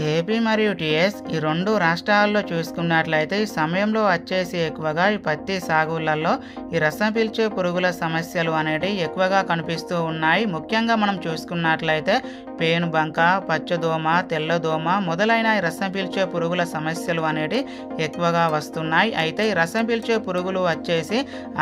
AP మరియు TS ఈ రెండు రాష్ట్రాల్లో చూసుకున్నట్లయితే ఈ సమయంలో వచ్చేసి ఎక్కువగా ఈ పత్తి సాగులలో ఈ రసం పీల్చే పురుగుల సమస్యలు అనేవి ఎక్కువగా కనిపిస్తూ ఉన్నాయి. ముఖ్యంగా మనం చూసుకున్నట్లయితే పేనుబంక, పచ్చదోమ, తెల్లదోమ మొదలైన ఈ రసం పీల్చే పురుగుల సమస్యలు అనేవి ఎక్కువగా వస్తున్నాయి. అయితే ఈ రసం పీల్చే పురుగులు వచ్చేసి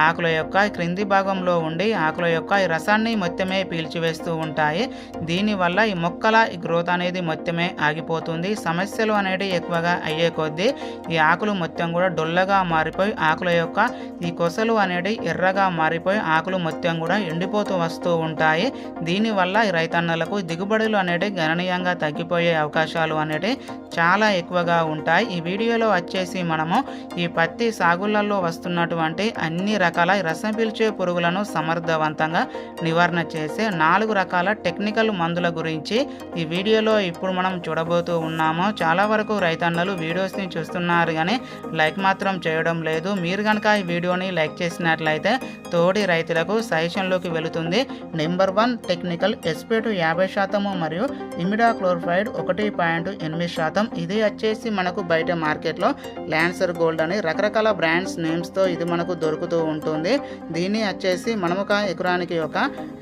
ఆకుల యొక్క క్రింది భాగంలో ఉండి ఆకుల యొక్క ఈ రసాన్ని మొత్తమే పీల్చివేస్తూ ఉంటాయి. దీనివల్ల ఈ మొక్కల ఈ గ్రోత్ అనేది మొత్తమే ఆగిపోతుంది. సమస్యలు అనేవి ఎక్కువగా అయ్యే కొద్దీ ఈ ఆకులు మొత్తం కూడా డొల్లగా మారిపోయి ఆకుల యొక్క ఈ కొసలు అనేవి ఎర్రగా మారిపోయి ఆకులు మొత్తం కూడా ఎండిపోతూ వస్తూ ఉంటాయి. దీనివల్ల ఈ రైతన్నలకు దిగుబడులు అనేవి గణనీయంగా తగ్గిపోయే అవకాశాలు అనేవి చాలా ఎక్కువగా ఉంటాయి. ఈ వీడియోలో వచ్చేసి మనము ఈ పత్తి సాగులలో వస్తున్నటువంటి అన్ని రకాల రసం పీల్చే పురుగులను సమర్థవంతంగా నివారణ చేసే 4 రకాల టెక్నికల్ మందుల గురించి ఈ వీడియోలో ఇప్పుడు మనం చూడబోతూ ఉన్నాము. చాలా వరకు రైతన్నలు వీడియోస్ని చూస్తున్నారు కానీ లైక్ మాత్రం చేయడం లేదు. మీరు కనుక ఈ వీడియోని లైక్ చేసినట్లయితే తోటి రైతులకు సజెషన్లోకి వెళుతుంది. నెంబర్ 1 టెక్నికల్ ఎస్పేటు 50% మరియు ఇమిడాక్లోర్ఫైడ్ 1.8%. ఇది వచ్చేసి మనకు బయట మార్కెట్లో ల్యాన్సర్ గోల్డ్ అని రకరకాల బ్రాండ్స్ నేమ్స్తో ఇది మనకు దొరుకుతూ ఉంటుంది. దీన్ని వచ్చేసి మనము ఒక ఎకరానికి ఒక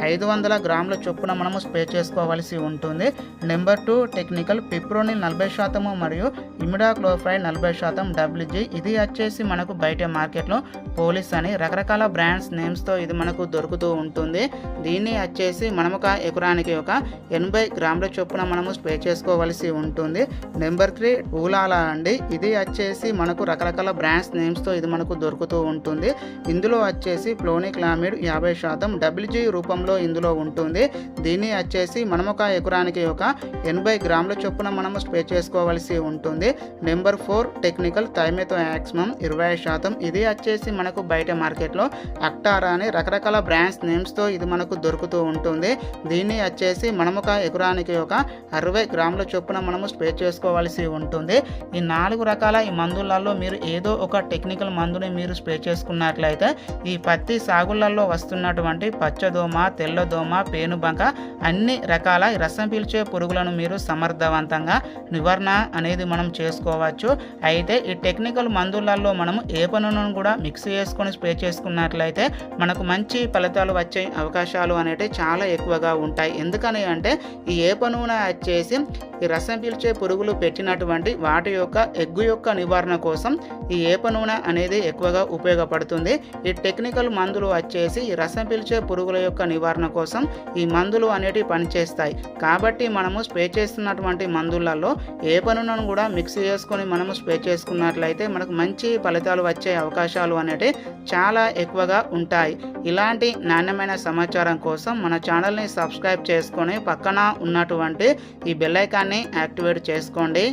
500 గ్రాముల చొప్పున మనము స్ప్రే చేసుకోవాల్సి ఉంటుంది. నెంబర్ 2 టెక్నికల్ పిప్రోనిల్ 40% మరియు ఇమిడాక్లోర్ఫైడ్ 40% WG. ఇది వచ్చేసి మనకు బయట మార్కెట్లో పోలీస్ అని రకరకాల బ్రాండ్స్ నేమ్స్తో ఇది మనకు దొరుకుతూ ఉంటుంది. దీన్ని వచ్చేసి మనము ఒక ఎకరానికి ఒక 80 గ్రాముల చొప్పున మనము స్ప్రే చేసుకోవాల్సి ఉంటుంది. నెంబర్ 3 ఊలాలా అండి. ఇది వచ్చేసి మనకు రకరకాల బ్రాండ్స్ నేమ్స్తో ఇది మనకు దొరుకుతూ ఉంటుంది. ఇందులో వచ్చేసి ఫ్లోనిక్లామిడ్ 50% WG రూపంలో ఇందులో ఉంటుంది. దీన్ని వచ్చేసి మనము ఒక ఎకరానికి ఒక 80 గ్రాముల చొప్పున మనము స్ప్రే చేసుకోవాల్సి ఉంటుంది. నెంబర్ 4 టెక్నికల్ థైమెతో యాక్స్మమ్ 20%. ఇది వచ్చేసి మనకు బయట మార్కెట్లో అక్టారా అని రకరకాల బ్రాండ్స్ నేమ్స్తో ఇది మనకు దొరుకుతూ ఉంటుంది. దీన్ని వచ్చేసి మనము ఒక ఎకరానికి ఒక 60 గ్రాముల చొప్పున మనము స్ప్రే చేసుకోవాల్సి ఉంటుంది. ఈ 4 రకాల ఈ మందులలో మీరు ఏదో ఒక టెక్నికల్ మందుని మీరు స్ప్రే చేసుకున్నట్లయితే ఈ పత్తి సాగులలో వస్తున్నటువంటి పచ్చదోమ, తెల్లదోమ, పేనుబంక అన్ని రకాల రసం పీల్చే పురుగులను మీరు సమర్థవంతంగా నివారణ అనేది మనం చేసుకోవచ్చు. అయితే ఈ టెక్నికల్ మందులలో మనము ఏపనూనెను కూడా మిక్స్ చేసుకొని స్ప్రే చేసుకున్నట్లయితే మనకు మంచి ఫలితాలు వచ్చే అవకాశాలు అనేవి చాలా ఎక్కువగా ఉంటాయి. ఎందుకని అంటే ఈ ఏప నూనె వచ్చేసి ఈ రసం పీల్చే పురుగులు పెట్టినటువంటి వాటి యొక్క ఎగ్గు యొక్క నివారణ కోసం ఈ ఏప నూనె అనేది ఎక్కువగా ఉపయోగపడుతుంది. ఈ టెక్నికల్ మందులు వచ్చేసి ఈ రసం పీల్చే పురుగుల యొక్క నివారణ కోసం ఈ మందులు అనేటివి పనిచేస్తాయి. కాబట్టి మనము స్ప్రే చేస్తున్నటువంటి మందులలో ఏప నూనెను కూడా మిక్స్ చేసుకొని మనము స్ప్రే చేసుకున్నట్లయితే మనకు మంచి ఫలితాలు వచ్చే అవకాశాలు అనేవి చాలా ఎక్కువగా ఉంటాయి. ఇలాంటి నాణ్యమైన సమాచారం కోసం మన ఛానల్ని సబ్స్క్రైబ్ చేసుకొని పక్కన ఉన్నటువంటి ఈ బెల్ ఐకాన్ని యాక్టివేట్ చేసుకోండి.